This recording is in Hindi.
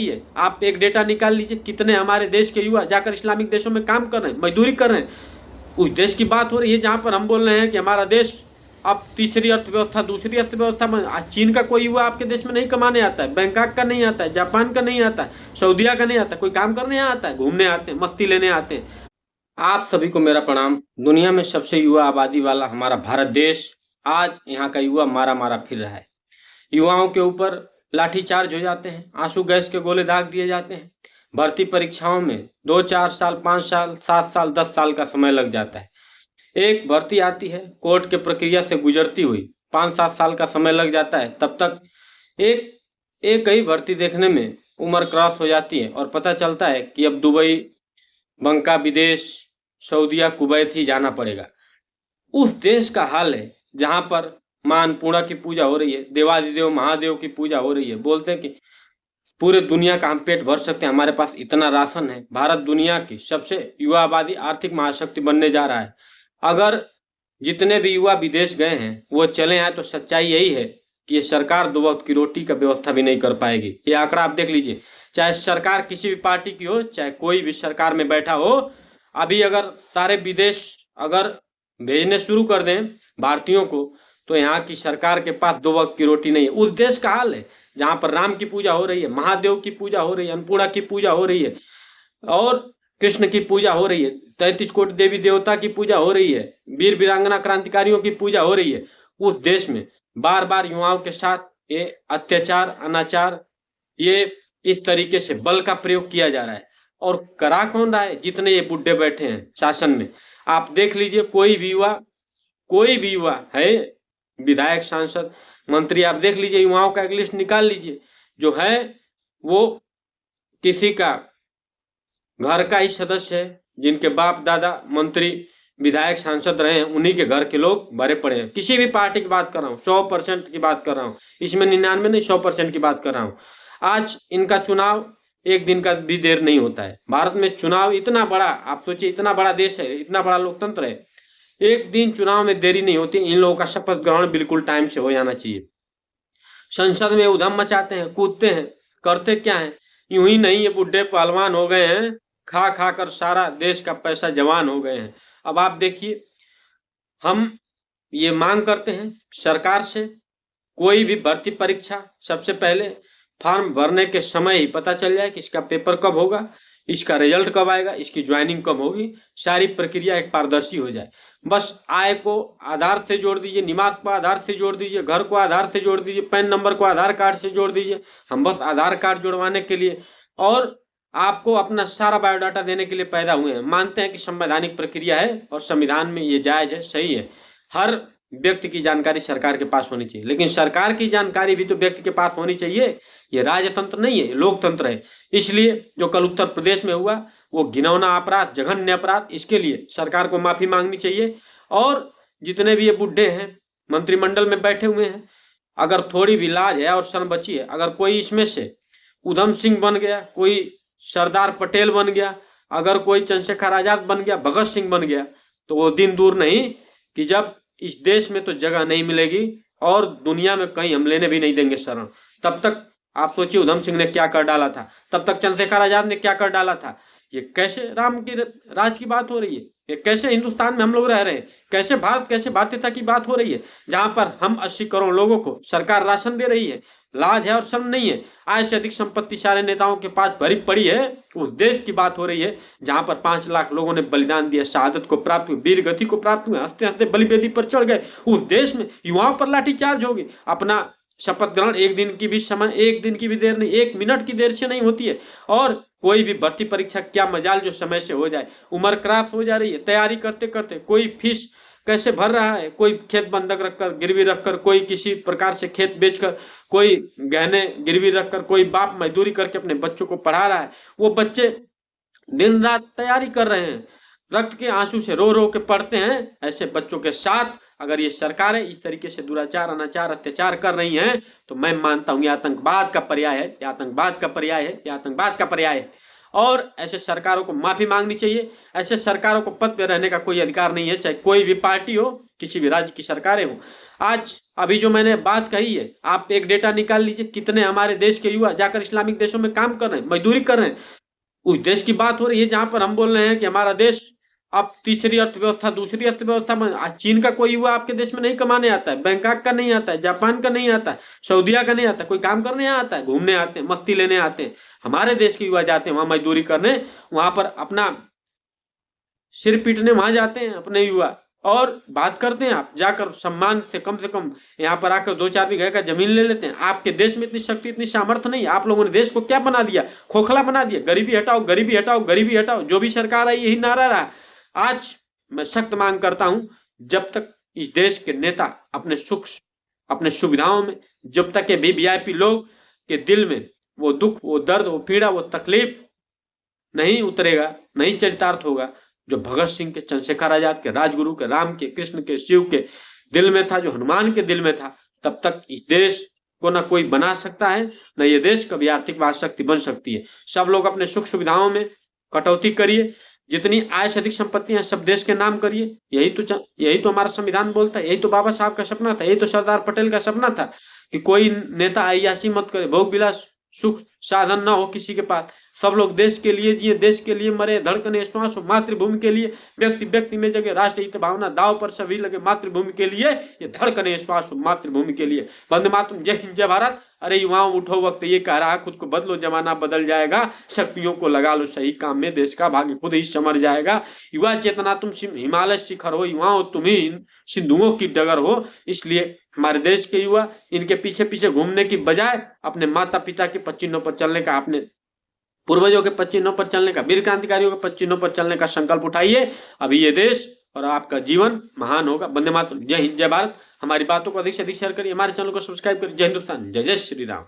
है। आप एक डेटा निकाल लीजिए, कितने हमारे देश के युवा जाकर इस्लामिक देशों में काम कर रहे हैं, मजदूरी कर रहे हैं। उस देश की बात हो रही है जहां पर हम बोल रहे हैं कि हमारा देश अब तीसरी अर्थव्यवस्था, दूसरी अर्थव्यवस्था में। आज चीन का कोई युवा आपके देश में नहीं कमाने आता है, बैंकॉक का नहीं आता है, जापान का नहीं आता है, सऊदीया का नहीं आता, कोई काम करने आता है, घूमने आते हैं, मस्ती लेने आते हैं। आप सभी को मेरा प्रणाम। दुनिया में सबसे युवा आबादी वाला हमारा भारत देश, आज यहाँ का युवा मारा मारा फिर रहा है। युवाओं के ऊपर लाठीचार्ज हो जाते हैं, आंसू गैस के गोले दाग दिए जाते हैं। भर्ती परीक्षाओं में 2-4 साल, 5 साल, 7 साल, 10 साल का समय लग जाता है। एक भर्ती आती है, कोर्ट के प्रक्रिया से गुजरती हुई 5-7 साल का समय लग जाता है। तब तक एक एक ही भर्ती देखने में उम्र क्रॉस हो जाती है और पता चलता है कि अब दुबई, बंका विदेश, सऊदीया, कुवैत ही जाना पड़ेगा। उस देश का हाल है जहां पर मां अन्नपूर्णा की पूजा हो रही है, देवादिदेव महादेव की पूजा हो रही है। बोलते हैं कि पूरे दुनिया का हम पेट भर सकते हैं, हमारे पास इतना राशन है। भारत दुनिया की सबसे युवा आबादी, आर्थिक महाशक्ति बनने जा रहा है। अगर जितने भी युवा विदेश गए हैं वो चले आए तो सच्चाई यही है कि ये सरकार दो वक्त की रोटी का व्यवस्था भी नहीं कर पाएगी। ये आंकड़ा आप देख लीजिए, चाहे सरकार किसी भी पार्टी की हो, चाहे कोई भी सरकार में बैठा हो, अभी अगर सारे विदेश अगर भेजने शुरू कर दें भारतीयों को, तो यहाँ की सरकार के पास दो वक्त की रोटी नहीं है। उस देश का हाल है जहां पर राम की पूजा हो रही है, महादेव की पूजा हो रही है, अन्नपूर्णा की पूजा हो रही है और कृष्ण की पूजा हो रही है, 33 कोटि देवी देवता की पूजा हो रही है, वीर वीरांगना क्रांतिकारियों की पूजा हो रही है। उस देश में बार बार युवाओं के साथ ये अत्याचार, अनाचार, ये इस तरीके से बल का प्रयोग किया जा रहा है। और करा कौन रहा है? जितने ये बुड्ढे बैठे हैं शासन में। आप देख लीजिए, कोई भी युवा है, विधायक, सांसद, मंत्री, आप देख लीजिए, युवाओं का एक लिस्ट निकाल लीजिए, जो है वो किसी का घर का ही सदस्य है, जिनके बाप दादा मंत्री, विधायक, सांसद रहे हैं, उन्हीं के घर के लोग भरे पड़े हैं। किसी भी पार्टी की बात कर रहा हूँ, 100% की बात कर रहा हूँ, इसमें 99 नहीं, 100% की बात कर रहा हूँ। आज इनका चुनाव एक दिन का भी देर नहीं होता है। भारत में चुनाव इतना बड़ा, आप सोचिए, इतना बड़ा देश है, इतना बड़ा लोकतंत्र है, एक दिन चुनाव में देरी नहीं होती। इन लोगों का शपथ ग्रहण बिल्कुल टाइम से हो जाना चाहिए। संसद में उधम मचाते हैं, कूदते हैं, करते क्या है? यूं ही नहीं, ये बुढ़े पहलवान हो गए हैं, खा खा कर सारा देश का पैसा जवान हो गए हैं। अब आप देखिए, हम ये मांग करते हैं सरकार से, कोई भी भर्ती परीक्षा सबसे पहले फॉर्म भरने के समय ही पता चल जाए कि इसका पेपर कब होगा, इसका रिजल्ट कब आएगा, इसकी ज्वाइनिंग कब होगी, सारी प्रक्रिया एक पारदर्शी हो जाए। बस आय को आधार से जोड़ दीजिए, निवास को आधार से जोड़ दीजिए, घर को आधार से जोड़ दीजिए, पैन नंबर को आधार कार्ड से जोड़ दीजिए। हम बस आधार कार्ड जुड़वाने के लिए और आपको अपना सारा बायोडाटा देने के लिए पैदा हुए हैं। मानते हैं कि संवैधानिक प्रक्रिया है और संविधान में ये जायज है, सही है। हर व्यक्ति की जानकारी सरकार के पास होनी चाहिए, लेकिन सरकार की जानकारी भी तो व्यक्ति के पास होनी चाहिए। ये राजतंत्र नहीं है, लोकतंत्र है। इसलिए जो कल उत्तर प्रदेश में हुआ वो घिनौना अपराध, जघन्य अपराध, इसके लिए सरकार को माफी मांगनी चाहिए। और जितने भी ये बुढ़े हैं मंत्रिमंडल में बैठे हुए हैं, अगर थोड़ी भी लाज है और शर्म बची है, अगर कोई इसमें से उधम सिंह बन गया, कोई सरदार पटेल बन गया, अगर कोई चंद्रशेखर आजाद बन गया, भगत सिंह बन गया, तो वो दिन दूर नहीं कि जब इस देश में तो जगह नहीं मिलेगी और दुनिया में कहीं हम लेने भी नहीं देंगे शरण। तब तक आप सोचिए उधम सिंह ने क्या कर डाला था, तब तक चंद्रशेखर आजाद ने क्या कर डाला था। ये कैसे राम की राज की बात हो रही है? ये कैसे हिंदुस्तान में हम लोग रह रहे हैं? कैसे भारत, कैसे भारतीयता की बात हो रही है, जहां पर हम 80 करोड़ लोगों को सरकार राशन दे रही है? लाज है और शर्म नहीं है। आज से अधिक संपत्ति सारे नेताओं के पास भरी पड़ी है। उस देश की बात हो रही है जहां पर 5 लाख लोगों ने बलिदान दिया, शहादत को प्राप्त हुए, वीर गति को प्राप्त हुए, हंसते हंसते बलिवेदी पर चढ़ गए। उस देश में युवाओं पर लाठीचार्ज होगी। अपना शपथ ग्रहण एक दिन की भी समय, एक दिन की भी देर नहीं, 1 मिनट की देर से नहीं होती है। और कोई भी भर्ती परीक्षा, क्या मजाल जो समय से हो जाए। उम्र क्रॉस हो जा रही है, तैयारी करते करते कोई फीस कैसे भर रहा है, कोई खेत बंधक रखकर, गिरवी रखकर, कोई किसी प्रकार से खेत बेचकर, कोई गहने गिरवी रखकर, कोई बाप मजदूरी करके अपने बच्चों को पढ़ा रहा है। वो बच्चे दिन रात तैयारी कर रहे हैं, रक्त के आंसू से रो रो के पढ़ते हैं। ऐसे बच्चों के साथ अगर ये सरकार है इस तरीके से दुराचार, अनाचार, अत्याचार कर रही है, तो मैं मानता हूं ये आतंकवाद का पर्याय है, ये आतंकवाद का पर्याय है, ये आतंकवाद का पर्याय है। और ऐसे सरकारों को माफी मांगनी चाहिए। ऐसे सरकारों को पद पे रहने का कोई अधिकार नहीं है, चाहे कोई भी पार्टी हो, किसी भी राज्य की सरकारें हों। आज अभी जो मैंने बात कही है, आप एक डेटा निकाल लीजिए, कितने हमारे देश के युवा जाकर इस्लामिक देशों में काम कर रहे हैं, मजदूरी कर रहे हैं। उस देश की बात हो रही है जहां पर हम बोल रहे हैं कि हमारा देश अब तीसरी अर्थव्यवस्था, दूसरी अर्थव्यवस्था में। आज चीन का कोई युवा आपके देश में नहीं कमाने आता है, बैंकॉक का नहीं आता है, जापान का नहीं आता है, सऊदीया का नहीं आता है। कोई काम करने आता है, घूमने आते हैं, मस्ती लेने आते हैं। हमारे देश के युवा जाते हैं वहां मजदूरी करने, वहां पर अपना सिर पीटने वहां जाते हैं अपने युवा, और बात करते हैं आप जाकर सम्मान से कम यहाँ पर आकर 2-4 बीघे का जमीन ले लेते हैं। आपके देश में इतनी शक्ति, इतनी सामर्थ्य नहीं। आप लोगों ने देश को क्या बना दिया? खोखला बना दिया। गरीबी हटाओ, गरीबी हटाओ, गरीबी हटाओ। जो भी सरकार आई यही नारा रहा। आज मैं सख्त मांग करता हूं, जब तक इस देश के नेता अपने सुख, अपने सुविधाओं में, जब तक ये वीवीआईपी लोग के दिल में वो दुख, वो दर्द, वो पीड़ा, वो तकलीफ नहीं उतरेगा, नहीं चरितार्थ होगा, जो भगत सिंह के, चंद्रशेखर आजाद के, राजगुरु के, राम के, कृष्ण के, शिव के दिल में था, जो हनुमान के दिल में था, तब तक इस देश को ना कोई बना सकता है, न ये देश कभी आर्थिक शक्ति बन सकती है। सब लोग अपने सुख सुविधाओं में कटौती करिए, जितनी आय से अधिक संपत्तियां सब देश के नाम करिए। यही तो हमारा संविधान बोलता है, यही तो बाबा साहब का सपना था, यही तो सरदार पटेल का सपना था कि कोई नेता अय्याशी मत करे, भोग विलास सुख साधन ना हो किसी के पास। सब लोग देश के लिए जिए, देश के लिए मरे, धड़कने श्वास हो मातृभूमि के लिए। व्यक्ति व्यक्ति में जगह राष्ट्रहित भावना दाव पर सभी लगे, मातृभूमि के लिए ये धड़कने श्वास हो मातृभूमि के लिए। वंदे मातरम, जय हिंद, जय भारत। अरे युवाओं उठो, वक्त ये कह रहा, खुद को बदलो, जमाना बदल जाएगा। शक्तियों को लगा लो सही काम में, देश का भाग्य खुद ही संवर जाएगा। युवा चेतना तुम हिमालय शिखर हो, युवाओं तुम ही सिंधुओं की डगर हो। इसलिए हमारे देश के युवा इनके पीछे पीछे घूमने की बजाय अपने माता पिता के पच्चीनों पर चलने का, अपने पूर्वजों के पच्चीनों पर चलने का, वीर क्रांतिकारियों के पच्चीनों पर चलने का संकल्प उठाइए। अभी ये देश और आपका जीवन महान होगा। वंदे मातरम, जय हिंद, जय भारत। हमारी बातों को अधिक से अधिक शेयर करिए, हमारे चैनल को सब्सक्राइब करिए। जय हिंदुस्तान, जय जय श्री राम।